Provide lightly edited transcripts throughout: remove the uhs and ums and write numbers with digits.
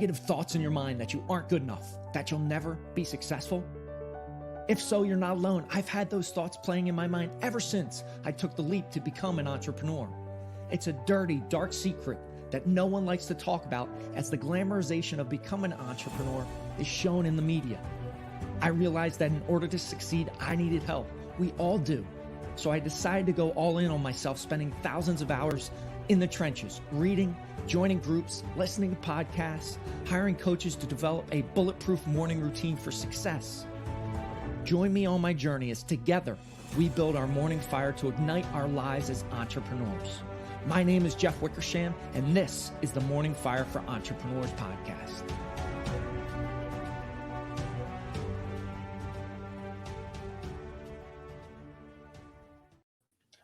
negative thoughts in your mind that you aren't good enough, that you'll never be successful? If so, you're not alone. I've had those thoughts playing in my mind ever since I took the leap to become an entrepreneur. It's a dirty, dark secret that no one likes to talk about, as the glamorization of becoming an entrepreneur is shown in the media. I realized that in order to succeed, I needed help. We all do. So I decided to go all in on myself, spending thousands of hours in the trenches, reading, joining groups, listening to podcasts, hiring coaches to develop a bulletproof morning routine for success. Join me on my journey as together we build our morning fire to ignite our lives as entrepreneurs. My name is Jeff Wickersham, and this is the Morning Fire for Entrepreneurs podcast.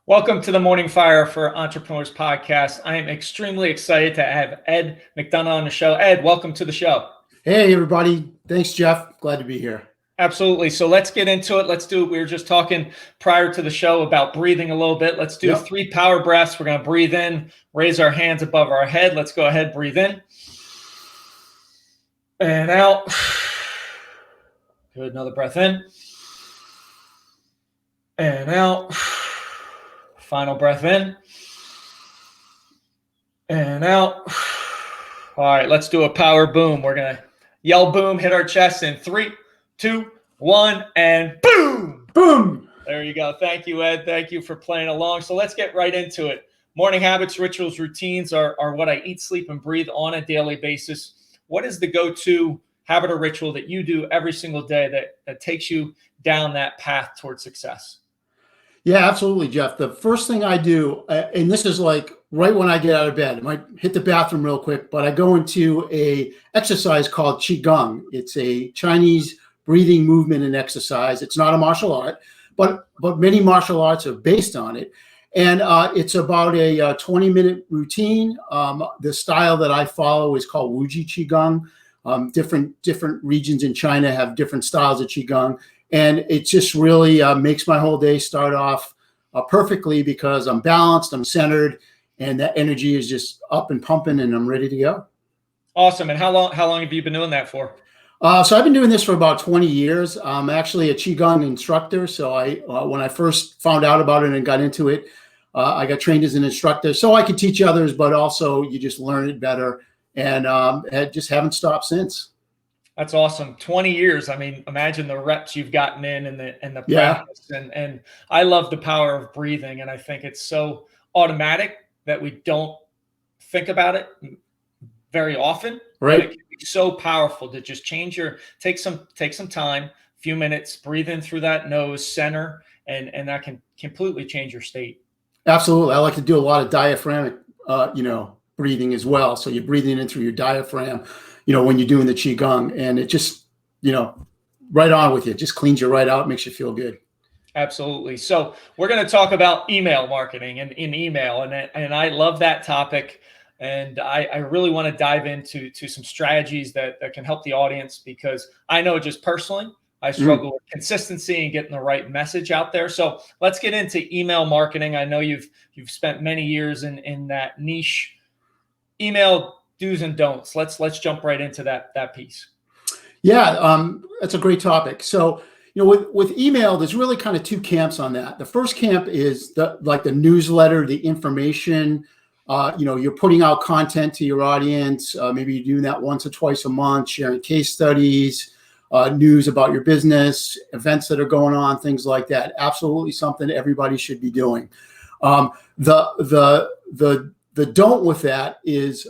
Welcome to the Morning Fire for Entrepreneurs podcast. I am extremely excited to have Ed McDonough on the show. Ed, welcome to the show. Hey, everybody. Thanks, Jeff. Glad to be here. Absolutely. So let's get into it. Let's do it. We were just talking prior to the show about breathing a little bit. Let's do 3 power breaths. We're going to breathe in, raise our hands above our head. Let's go ahead, breathe in and out. Good. Another breath in and out. Final breath in and out. All right, let's do a power boom. We're going to yell boom, hit our chest in 3, 2, 1, and boom! Boom! There you go. Thank you, Ed. Thank you for playing along. So let's get right into it. Morning habits, rituals, routines are what I eat, sleep, and breathe on a daily basis. What is the go-to habit or ritual that you do every single day that takes you down that path towards success? Yeah, absolutely, Jeff. The first thing I do, and this is like right when I get out of bed, I might hit the bathroom real quick, but I go into a exercise called Qigong. It's a Chinese breathing movement and exercise. It's not a martial art, but many martial arts are based on it. And it's about a 20-minute routine. The style that I follow is called Wuji Qigong. Different regions in China have different styles of Qigong. And it just really makes my whole day start off perfectly because I'm balanced, I'm centered, and that energy is just up and pumping, and I'm ready to go. Awesome. And how long have you been doing that for? So I've been doing this for about 20 years. I'm actually a Qigong instructor. So when I first found out about it and got into it, I got trained as an instructor so I could teach others, but also you just learn it better, and just haven't stopped since. That's awesome. 20 years. I mean, imagine the reps you've gotten in and the practice. And I love the power of breathing. And I think it's so automatic that we don't think about it very often. Right. But it can be so powerful to just take some time, a few minutes, breathe in through that nose, center, and that can completely change your state. Absolutely. I like to do a lot of diaphragmatic, breathing as well. So you're breathing in through your diaphragm, when you're doing the Qigong, and it just, right on with you. It just cleans you right out, makes you feel good. Absolutely. So we're going to talk about email marketing and in email. And I love that topic. And I really want to dive into some strategies that can help the audience, because I know just personally, I struggle with consistency and getting the right message out there. So let's get into email marketing. I know you've spent many years in that niche. Email do's and don'ts. Let's jump right into that piece. Yeah, that's a great topic. So, with email, there's really kind of 2 camps on that. The first camp is the newsletter, the information. You're putting out content to your audience. Maybe you're doing that once or twice a month, sharing case studies, news about your business, events that are going on, things like that. Absolutely something everybody should be doing. The don't with that is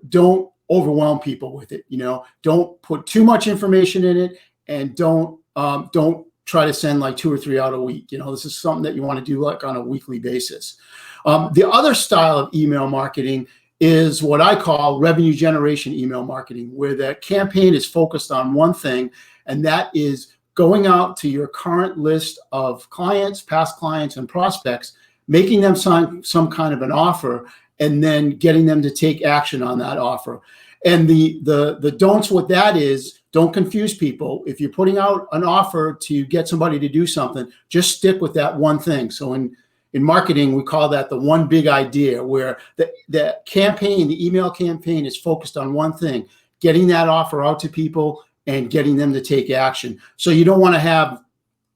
don't overwhelm people with it. Don't put too much information in it, and don't try to send like 2 or 3 out a week. This is something that you want to do like on a weekly basis. The other style of email marketing is what I call revenue generation email marketing, where the campaign is focused on one thing, and that is going out to your current list of clients, past clients, and prospects, making them sign some kind of an offer, and then getting them to take action on that offer. And the don'ts with that is, don't confuse people. If you're putting out an offer to get somebody to do something, just stick with that one thing. So in marketing, we call that the one big idea, where the email campaign is focused on one thing. getting that offer out to people and getting them to take action. So you don't want to have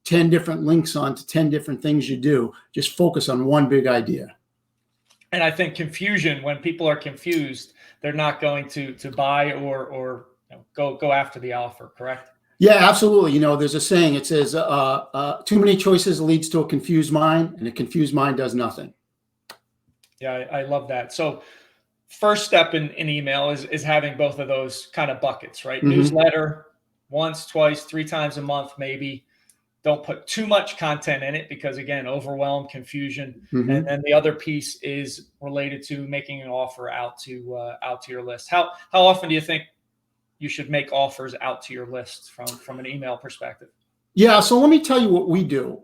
10 different links on to 10 different things you do. Just focus on one big idea. And I think confusion, when people are confused, they're not going to buy or go after the offer, correct? Yeah, absolutely. There's a saying, it says, too many choices leads to a confused mind, and a confused mind does nothing. Yeah, I love that. So first step in email is having both of those kind of buckets, right? Mm-hmm. Newsletter, once, twice, 3 times a month, maybe. Don't put too much content in it because, again, overwhelm, confusion. Mm-hmm. And then the other piece is related to making an offer out to your list. How often do you think you should make offers out to your list from an email perspective? Yeah, so let me tell you what we do.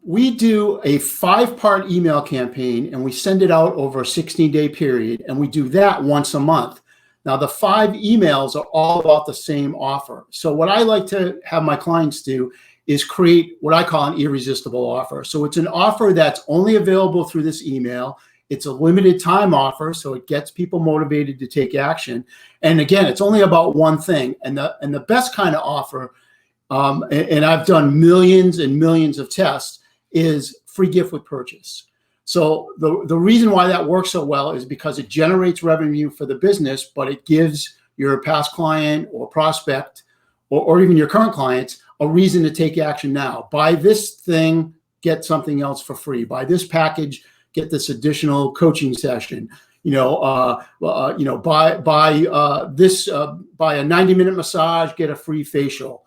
We do a 5-part email campaign, and we send it out over a 16-day period, and we do that once a month. Now, the 5 emails are all about the same offer. So what I like to have my clients do is create what I call an irresistible offer. So it's an offer that's only available through this email. It's a limited time offer, so it gets people motivated to take action. And again, it's only about one thing. And the best kind of offer, and I've done millions and millions of tests, is free gift with purchase. So the reason why that works so well is because it generates revenue for the business, but it gives your past client or prospect or even your current clients a reason to take action now. Buy this thing, get something else for free. Buy this package, get this additional coaching session. Buy a 90-minute massage, get a free facial.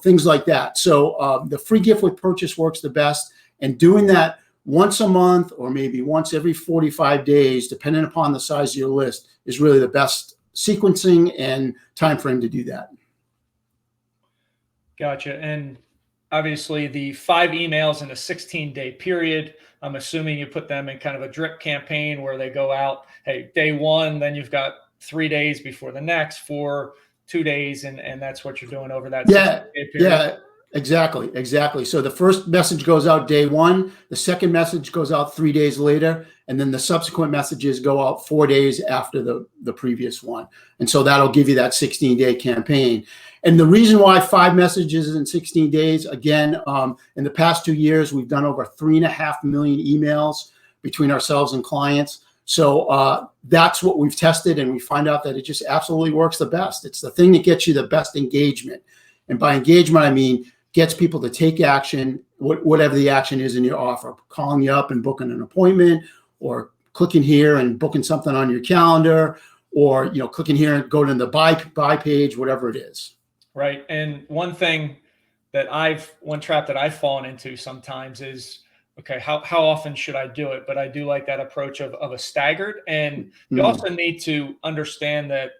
Things like that. So the free gift with purchase works the best, and doing that once a month or maybe once every 45 days, depending upon the size of your list, is really the best sequencing and time frame to do that. Gotcha. And obviously the 5 emails in a 16-day period, I'm assuming you put them in kind of a drip campaign where they go out, hey, day 1, then you've got 3 days before the next, for 2 days, and that's what you're doing over that 16-day period. Yeah, exactly. So the first message goes out day 1, the second message goes out 3 days later, and then the subsequent messages go out 4 days after the previous one. And so that'll give you that 16-day campaign. And the reason why 5 messages in 16 days, again, in the past 2 years, we've done over 3.5 million emails between ourselves and clients. So that's what we've tested, and we find out that it just absolutely works the best. It's the thing that gets you the best engagement. And by engagement, I mean gets people to take action, whatever the action is in your offer, calling you up and booking an appointment, or clicking here and booking something on your calendar, or clicking here and go to the buy page, whatever it is. Right. And one trap that I've fallen into sometimes is, okay, how often should I do it? But I do like that approach of a staggered. And you also need to understand that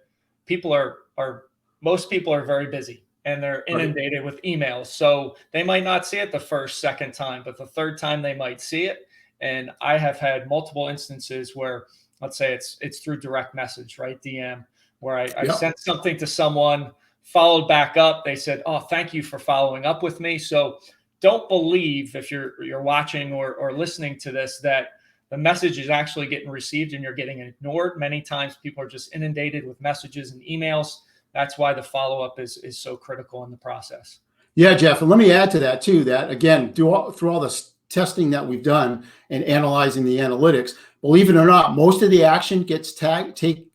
most people are very busy and they're inundated with emails. So they might not see it the first, second time, but the third time they might see it. And I have had multiple instances where, let's say it's through direct message, right? DM, where I sent something to someone, followed back up. They said, "Oh, thank you for following up with me." So don't believe, if you're watching or listening to this, that the message is actually getting received and you're getting ignored. Many times people are just inundated with messages and emails. That's why the follow-up is so critical in the process. Yeah, Jeff, and let me add to that too, that again, through all this testing that we've done and analyzing the analytics, believe it or not, most of the action gets taken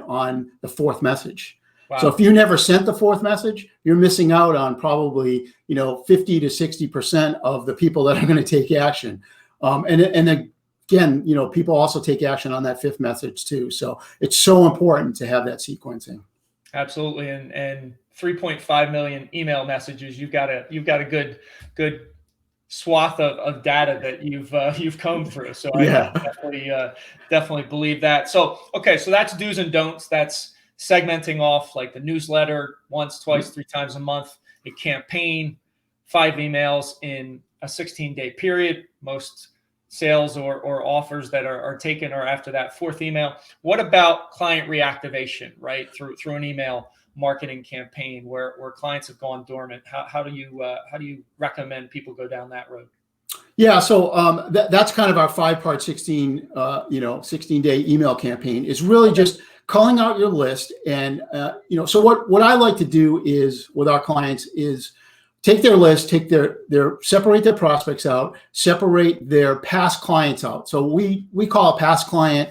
on the 4th message. Wow. So if you never sent the 4th message, you're missing out on probably 50 to 60% of the people that are going to take action. And again, people also take action on that 5th message too. So it's so important to have that sequencing. Absolutely. And 3.5 million email messages, you've got a good swath of data that you've combed through. So I definitely believe that. So, okay. So that's do's and don'ts. That's segmenting off like the newsletter once, twice, 3 times a month, a campaign, 5 emails in a 16-day period. Most sales or offers that are taken are after that 4th email. What about client reactivation, right? Through an email marketing campaign where clients have gone dormant. How do you recommend people go down that road? Yeah, so that's kind of our 5-part 16-day email campaign. It's really just culling out your list. And, so what I like to do is with our clients is take their list, separate their prospects out, separate their past clients out. So we call a past client,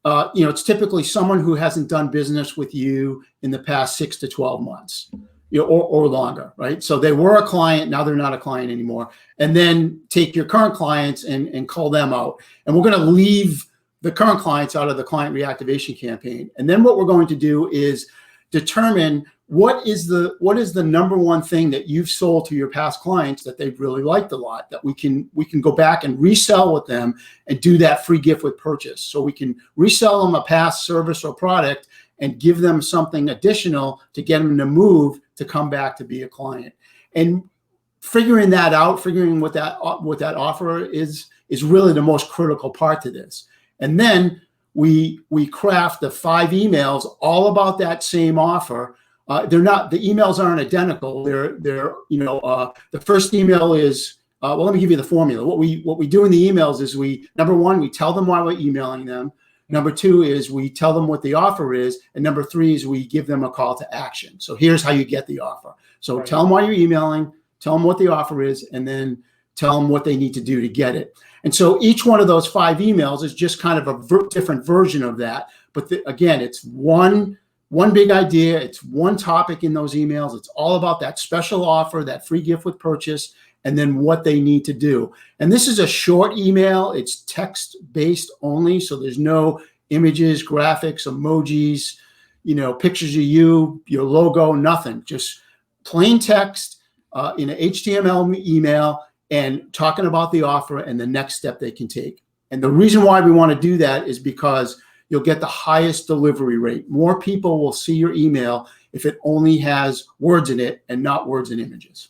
it's typically someone who hasn't done business with you in the past 6 to 12 months, or longer, right? So they were a client, now they're not a client anymore. And then take your current clients and call them out. And we're going to leave the current clients out of the client reactivation campaign. And then what we're going to do is determine what is the number one thing that you've sold to your past clients that they've really liked a lot, that we can go back and resell with them and do that free gift with purchase. So we can resell them a past service or product and give them something additional to get them to move to come back to be a client. And figuring that out, figuring what that offer is really the most critical part to this. And then we craft the 5 emails all about that same offer. The emails aren't identical. The first email is, let me give you the formula. What we do in the emails is number 1, we tell them why we're emailing them. Number 2 is we tell them what the offer is. And number 3 is we give them a call to action. So here's how you get the offer. So Tell them why you're emailing, tell them what the offer is, and then tell them what they need to do to get it. And so each one of those 5 emails is just kind of a different version of that. But again, it's one big idea. It's one topic in those emails. It's all about that special offer, that free gift with purchase, and then what they need to do. And this is a short email. It's text-based only. So there's no images, graphics, emojis, pictures of you, your logo, nothing. Just plain text in an HTML email and talking about the offer and the next step they can take. And the reason why we want to do that is because you'll get the highest delivery rate. More people will see your email if it only has words in it and not words and images.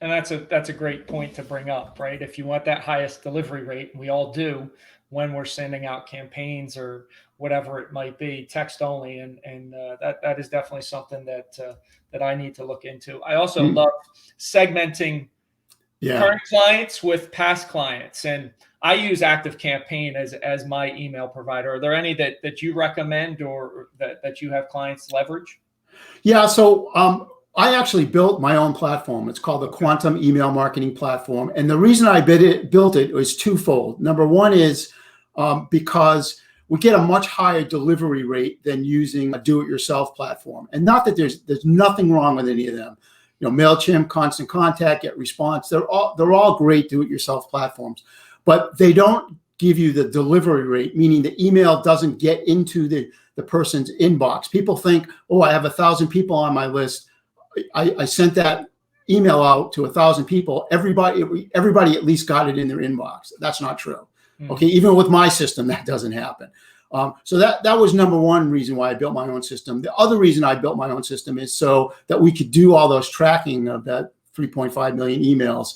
And that's a great point to bring up, right? If you want that highest delivery rate, and we all do when we're sending out campaigns or whatever it might be, text only, and that is definitely something that I need to look into. I also love segmenting current clients with past clients, and I use ActiveCampaign as my email provider. Are there any that you recommend or that you have clients leverage? Yeah, so I actually built my own platform. It's called the Quantum Email Marketing Platform. And the reason I built it was twofold. Number one is because we get a much higher delivery rate than using a do-it-yourself platform. And not that there's nothing wrong with any of them. MailChimp, Constant Contact, GetResponse, they're all great do-it-yourself platforms. But they don't give you the delivery rate, meaning the email doesn't get into the person's inbox. People think, I have 1,000 people on my list. I sent that email out to 1,000 people. Everybody at least got it in their inbox. That's not true. Okay, even with my system, that doesn't happen. So that was number one reason why I built my own system. The other reason I built my own system is so that we could do all those tracking of that 3.5 million emails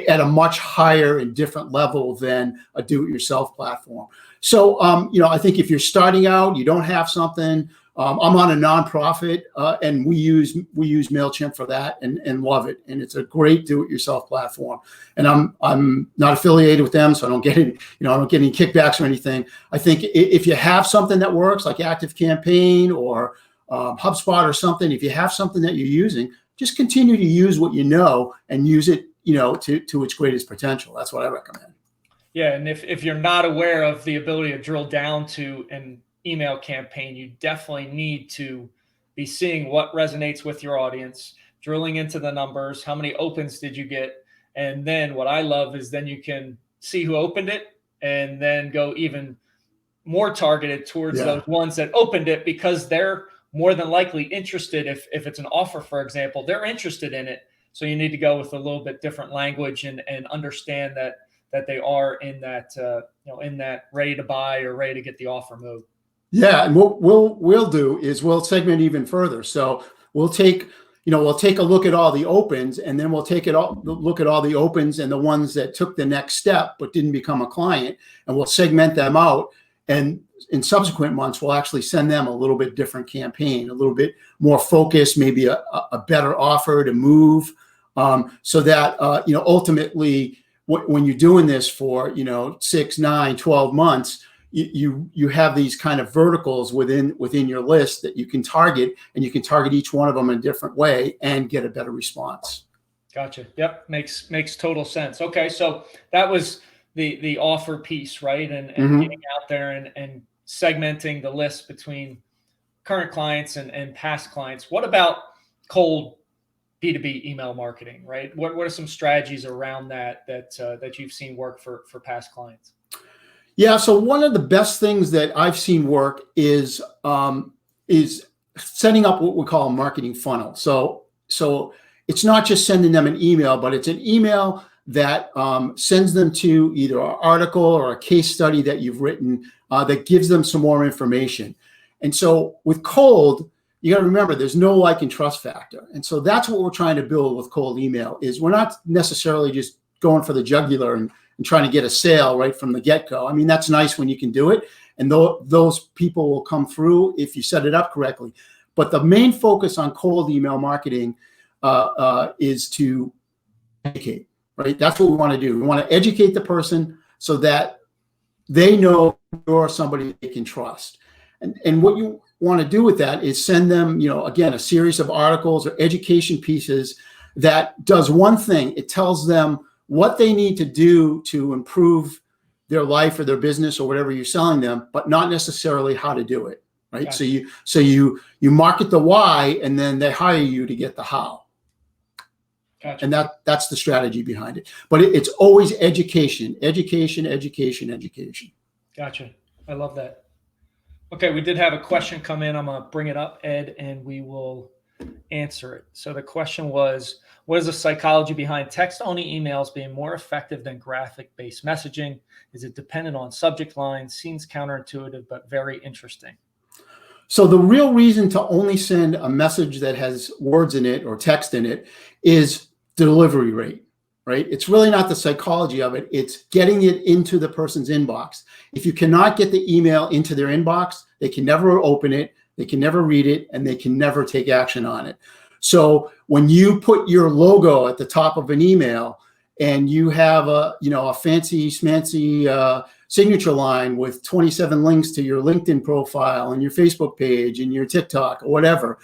at a much higher and different level than a do-it-yourself platform. So, I think if you're starting out, you don't have something. I'm on a nonprofit, and we use MailChimp for that, and love it. And it's a great do-it-yourself platform. And I'm not affiliated with them, so I don't get any kickbacks or anything. I think if you have something that works, like ActiveCampaign or HubSpot or something, if you have something that you're using, just continue to use what you know and use it, to its greatest potential. That's what I recommend. Yeah, and if you're not aware of the ability to drill down to an email campaign, you definitely need to be seeing what resonates with your audience, drilling into the numbers, how many opens did you get, and then what I love is then you can see who opened it and then go even more targeted towards those ones that opened it, because they're more than likely interested. If it's an offer, for example, they're interested in it. So you need to go with a little bit different language and understand that they are in that in that ready to buy or ready to get the offer mode. Yeah, and what we'll do is we'll segment even further. So we'll take a look at all the opens, and then we'll look at all the opens and the ones that took the next step but didn't become a client, and we'll segment them out. And in subsequent months, we'll actually send them a little bit different campaign, a little bit more focused, maybe a better offer to move, so that ultimately when you're doing this for 6, 9, 12 months, you have these kind of verticals within your list that you can target, and you can target each one of them in a different way and get a better response. Gotcha. Yep. Makes total sense. Okay. So that was the offer piece, right? And getting out there and segmenting the list between current clients and past clients. What about cold B2B email marketing, right? What are some strategies around that you've seen work for past clients? Yeah. So one of the best things that I've seen work is setting up what we call a marketing funnel. So it's not just sending them an email, but it's an email that sends them to either an article or a case study that you've written that gives them some more information. And so with cold, you got to remember there's no like and trust factor. And so that's what we're trying to build with cold email is we're not necessarily just going for the jugular and trying to get a sale right from the get-go. I mean, that's nice when you can do it. And those people will come through if you set it up correctly. But the main focus on cold email marketing is to educate, right? That's what we want to do. We want to educate the so that they know you're somebody they can trust. And what you want to do with that is send them, again, a series of articles or education pieces that does one thing. It tells them what they need to do to improve their life or their business or whatever you're selling them, but not necessarily how to do it, right? Gotcha. So you market the why, and then they hire you to get the how. Gotcha. And that's the strategy behind it. But it's always education. Gotcha. I love that. Okay, we did have a question come in. I'm going to bring it up, Ed, and we will answer it. So the question was, what is the psychology behind text-only emails being more effective than graphic-based messaging? Is it dependent on subject lines? Seems counterintuitive, but very interesting. So the real reason to only send a message that has words in it or text in it is delivery rate, right? It's really not the psychology of it. It's getting it into the person's inbox. If you cannot get the email into their inbox, they can never open it, they can never read it, and they can never take action on it. So when you put your logo at the top of an email and you have a fancy smancy signature line with 27 links to your LinkedIn profile and your Facebook page and your TikTok or whatever,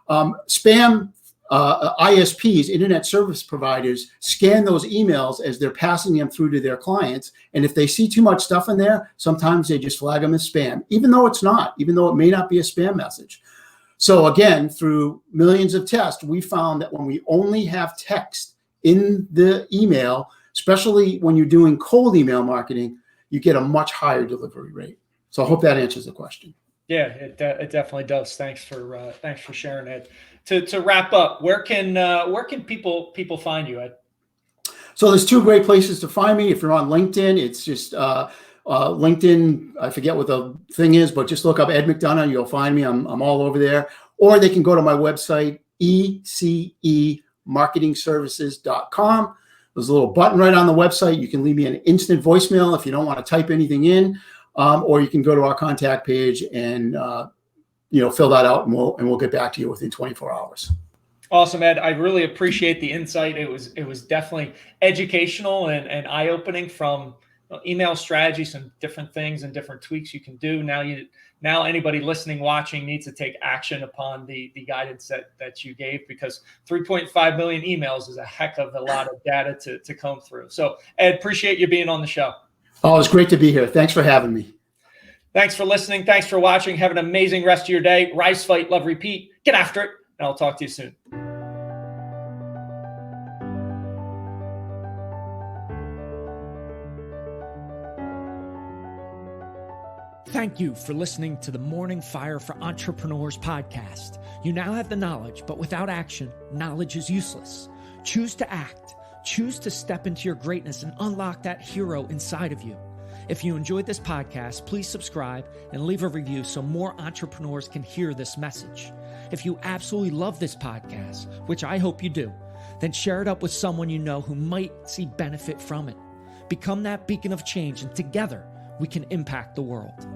spam ISPs, internet service providers, scan those emails as they're passing them through to their clients. And if they see too much stuff in there, sometimes they just flag them as spam, even though it may not be a spam message. So again, through millions of tests, we found that when we only have text in the email, especially when you're doing cold email marketing, you get a much higher delivery rate. So I hope that answers the question. Yeah, it definitely does. Thanks for sharing, Ed. To wrap up, where can people find you, Ed? So there's two great places to find me. If you're on LinkedIn, it's just LinkedIn. I forget what the thing is, but just look up Ed McDonough. You'll find me. I'm all over there. Or they can go to my website, ecemarketingservices.com. There's a little button right on the website. You can leave me an instant voicemail if you don't want to type anything in, or you can go to our contact page and fill that out, and we'll get back to you within 24 hours. Awesome, Ed. I really appreciate the insight. It was definitely educational and eye-opening from email strategies and different things and different tweaks you can do. Now anybody listening, watching needs to take action upon the guidance that you gave, because 3.5 million emails is a heck of a lot of data to comb through. So Ed, appreciate you being on the show. Oh, it's great to be here. Thanks for having me. Thanks for listening. Thanks for watching. Have an amazing rest of your day. Rise, fight, love, repeat. Get after it. And I'll talk to you soon. Thank you for listening to the Morning Fire for Entrepreneurs podcast. You now have the knowledge, but without action, knowledge is useless. Choose to act. Choose to step into your greatness and unlock that hero inside of you. If you enjoyed this podcast, please subscribe and leave a review so more entrepreneurs can hear this message. If you absolutely love this podcast, which I hope you do, then share it up with someone you know who might see benefit from it. Become that beacon of change, and together we can impact the world.